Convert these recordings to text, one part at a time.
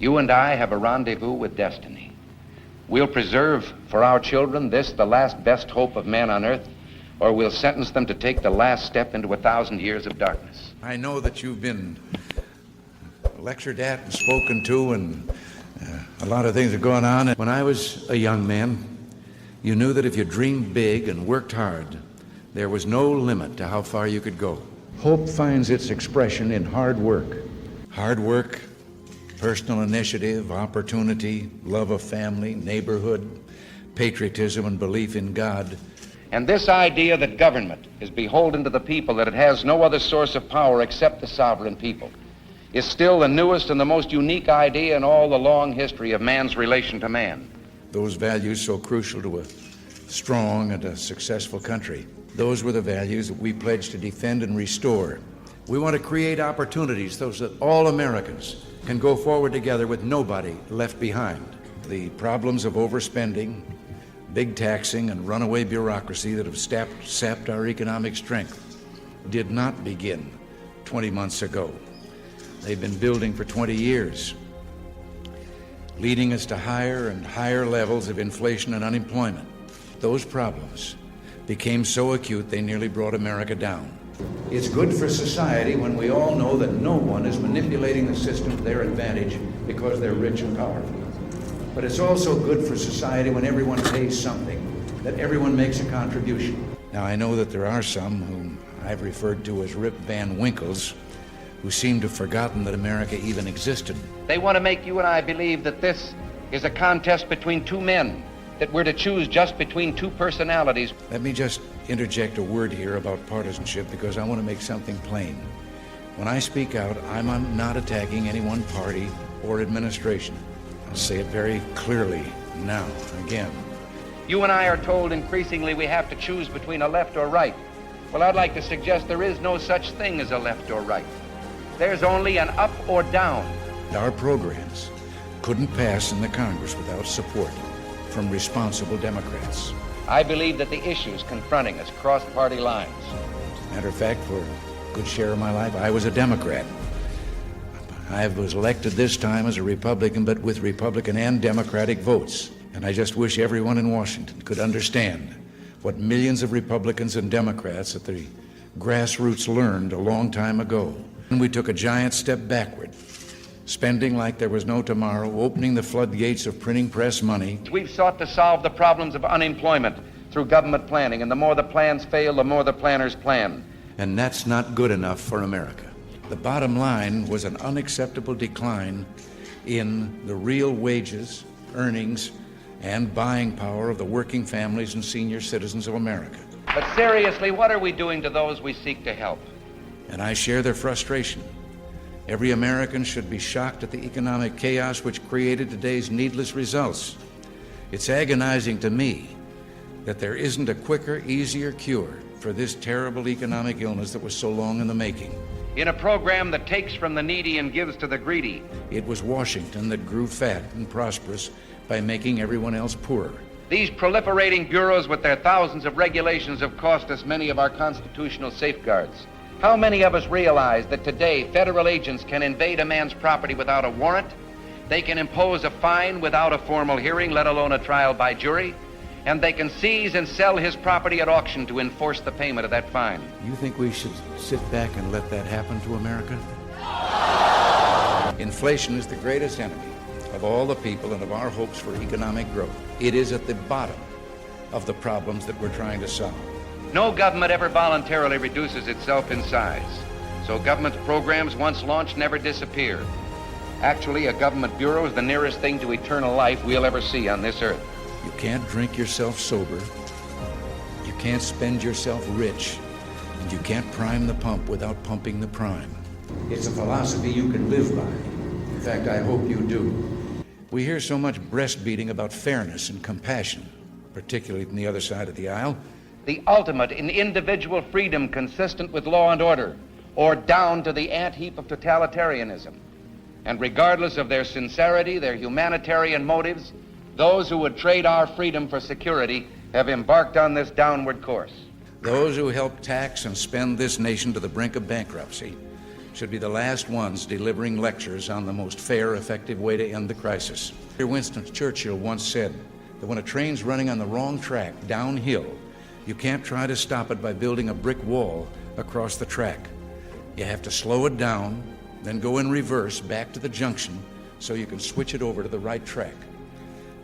You and I have a rendezvous with destiny. We'll preserve for our children this, the last best hope of man on earth, or we'll sentence them to take the last step into 1,000 years of darkness. I know that you've been lectured at and spoken to, and a lot of things are going on. When I was a young man, you knew that if you dreamed big and worked hard, there was no limit to how far you could go. Hope finds its expression in hard work. Hard work, personal initiative, opportunity, love of family, neighborhood, patriotism, and belief in God. And this idea that government is beholden to the people, that it has no other source of power except the sovereign people, is still the newest and the most unique idea in all the long history of man's relation to man. Those values so crucial to a strong and a successful country. Those were the values that we pledged to defend and restore. We want to create opportunities so that all Americans can go forward together with nobody left behind. The problems of overspending, big taxing, and runaway bureaucracy that have sapped our economic strength did not begin 20 months ago. They've been building for 20 years, leading us to higher and higher levels of inflation and unemployment. Those problems became so acute they nearly brought America down. It's good for society when we all know that no one is manipulating the system to their advantage because they're rich and powerful. But it's also good for society when everyone pays something, that everyone makes a contribution. Now, I know that there are some whom I've referred to as Rip Van Winkles who seem to have forgotten that America even existed. They want to make you and I believe that this is a contest between two men, that we're to choose just between two personalities. Let me just interject a word here about partisanship, because I want to make something plain. When I speak out, I'm not attacking any one party or administration. I'll say it very clearly now, again. You and I are told increasingly we have to choose between a left or right. Well, I'd like to suggest there is no such thing as a left or right. There's only an up or down. Our programs couldn't pass in the Congress without support from responsible Democrats. I believe that the issues confronting us cross party lines. As a matter of fact, for a good share of my life, I was a Democrat. I was elected this time as a Republican, but with Republican and Democratic votes. And I just wish everyone in Washington could understand what millions of Republicans and Democrats at the grassroots learned a long time ago. And we took a giant step backward, spending like there was no tomorrow, opening the floodgates of printing press money. We've sought to solve the problems of unemployment through government planning, and the more the plans fail, the more the planners plan. And that's not good enough for America. The bottom line was an unacceptable decline in the real wages, earnings, and buying power of the working families and senior citizens of America. But seriously, what are we doing to those we seek to help? And I share their frustration. Every American should be shocked at the economic chaos which created today's needless results. It's agonizing to me that there isn't a quicker, easier cure for this terrible economic illness that was so long in the making. In a program that takes from the needy and gives to the greedy. It was Washington that grew fat and prosperous by making everyone else poorer. These proliferating bureaus with their thousands of regulations have cost us many of our constitutional safeguards. How many of us realize that today federal agents can invade a man's property without a warrant? They can impose a fine without a formal hearing, let alone a trial by jury, and they can seize and sell his property at auction to enforce the payment of that fine. You think we should sit back and let that happen to America? Inflation is the greatest enemy of all the people and of our hopes for economic growth. It is at the bottom of the problems that we're trying to solve. No government ever voluntarily reduces itself in size, so government programs once launched never disappear. Actually, a government bureau is the nearest thing to eternal life we'll ever see on this earth. You can't drink yourself sober, you can't spend yourself rich, and you can't prime the pump without pumping the prime. It's a philosophy you can live by. In fact, I hope you do. We hear so much breastbeating about fairness and compassion, particularly from the other side of the aisle. The ultimate in individual freedom consistent with law and order, or down to the ant heap of totalitarianism. And regardless of their sincerity, their humanitarian motives, those who would trade our freedom for security have embarked on this downward course. Those who help tax and spend this nation to the brink of bankruptcy should be the last ones delivering lectures on the most fair, effective way to end the crisis. Winston Churchill once said that when a train's running on the wrong track downhill, you can't try to stop it by building a brick wall across the track. You have to slow it down, then go in reverse back to the junction so you can switch it over to the right track.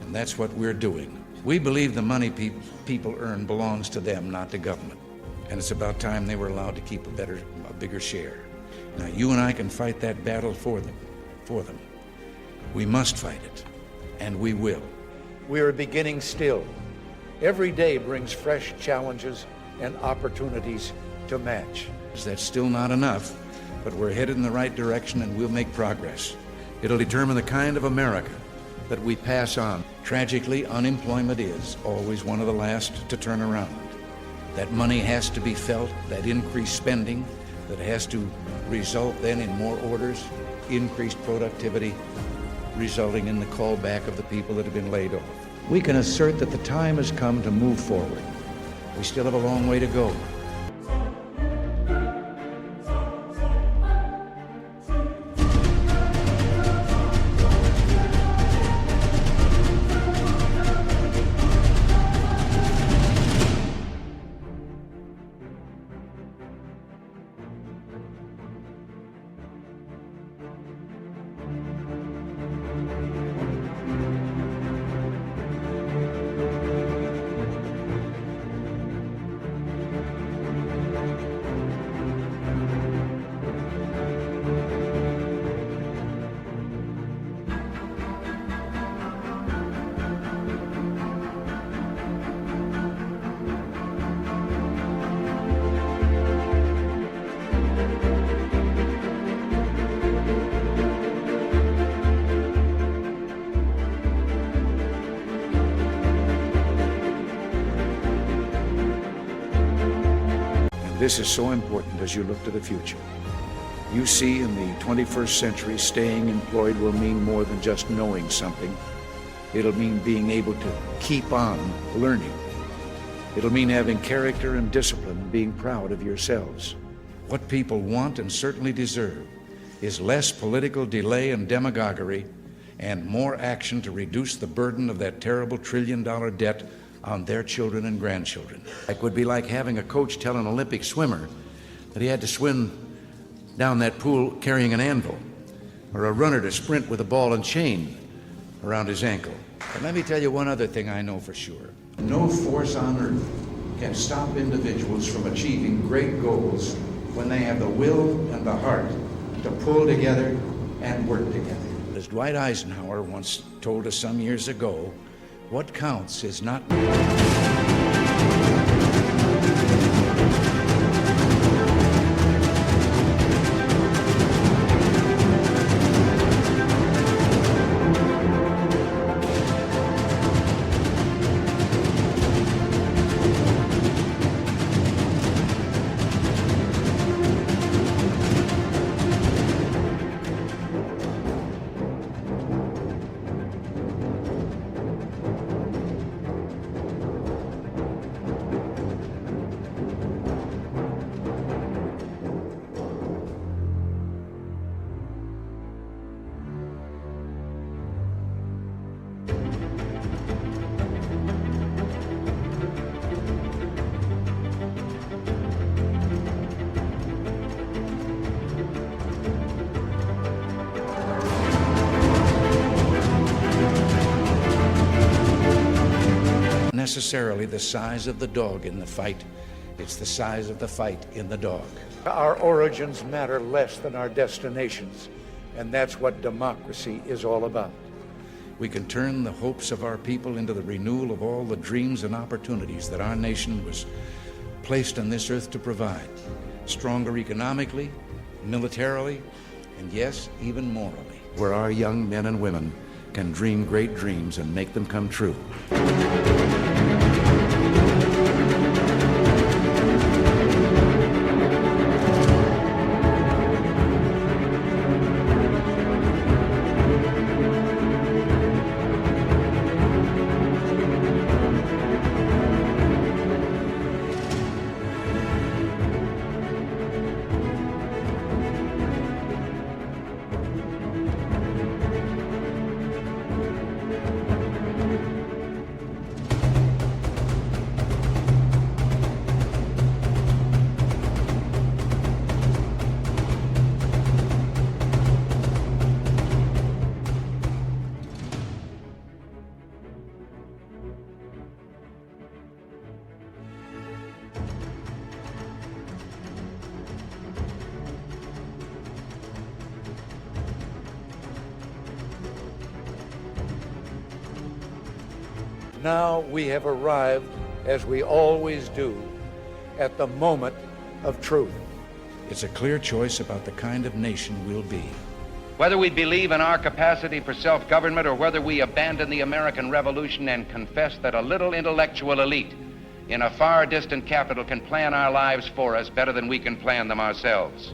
And that's what we're doing. We believe the money people earn belongs to them, not to government. And it's about time they were allowed to keep a bigger share. Now, you and I can fight that battle for them. We must fight it, and we will. We are beginning still. Every day brings fresh challenges and opportunities to match. That's still not enough, but we're headed in the right direction and we'll make progress. It'll determine the kind of America that we pass on. Tragically, unemployment is always one of the last to turn around. That money has to be felt, that increased spending, that has to result then in more orders, increased productivity, resulting in the callback of the people that have been laid off. We can assert that the time has come to move forward. We still have a long way to go. This is so important as you look to the future. You see, in the 21st century, staying employed will mean more than just knowing something. It'll mean being able to keep on learning. It'll mean having character and discipline and being proud of yourselves. What people want and certainly deserve is less political delay and demagoguery and more action to reduce the burden of that terrible trillion-dollar debt on their children and grandchildren. It would be like having a coach tell an Olympic swimmer that he had to swim down that pool carrying an anvil, or a runner to sprint with a ball and chain around his ankle. And let me tell you one other thing I know for sure. No force on earth can stop individuals from achieving great goals when they have the will and the heart to pull together and work together. As Dwight Eisenhower once told us some years ago, what counts is not... necessarily the size of the dog in the fight. It's the size of the fight in the dog. Our origins matter less than our destinations, and that's what democracy is all about. We can turn the hopes of our people into the renewal of all the dreams and opportunities that our nation was placed on this earth to provide. Stronger economically, militarily, and yes, even morally. Where our young men and women can dream great dreams and make them come true. Now we have arrived, as we always do, at the moment of truth. It's a clear choice about the kind of nation we'll be. Whether we believe in our capacity for self-government or whether we abandon the American Revolution and confess that a little intellectual elite in a far distant capital can plan our lives for us better than we can plan them ourselves.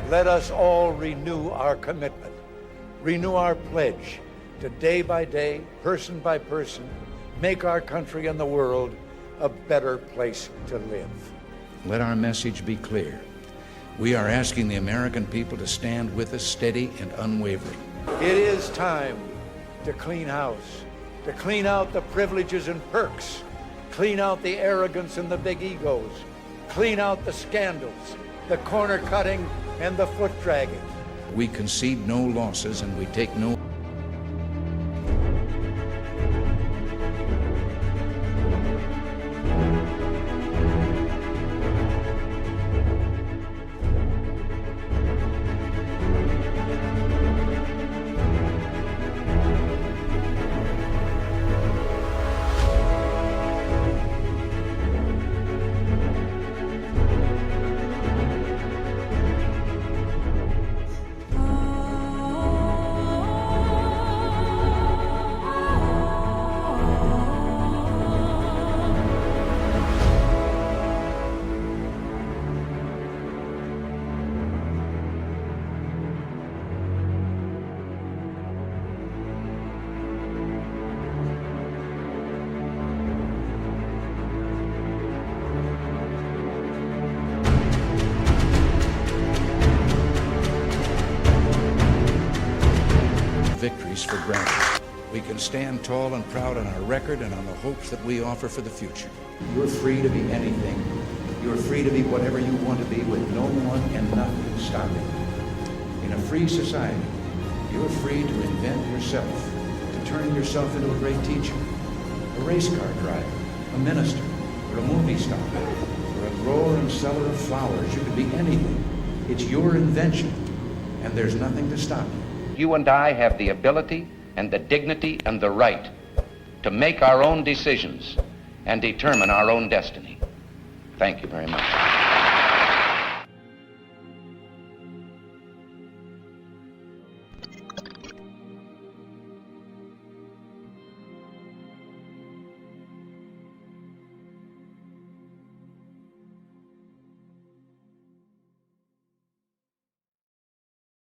Let us all renew our commitment, renew our pledge to day by day, person by person, make our country and the world a better place to live. Let our message be clear. We are asking the American people to stand with us steady and unwavering. It is time to clean house, to clean out the privileges and perks, clean out the arrogance and the big egos, clean out the scandals, the corner cutting and the foot dragging. We concede no losses and we take no victories for granted. We can stand tall and proud on our record and on the hopes that we offer for the future. You're free to be anything. You're free to be whatever you want to be with no one and nothing stopping. In a free society, you're free to invent yourself, to turn yourself into a great teacher, a race car driver, a minister, or a movie star, or a grower and seller of flowers. You could be anything. It's your invention, and there's nothing to stop you. You and I have the ability and the dignity and the right to make our own decisions and determine our own destiny. Thank you very much.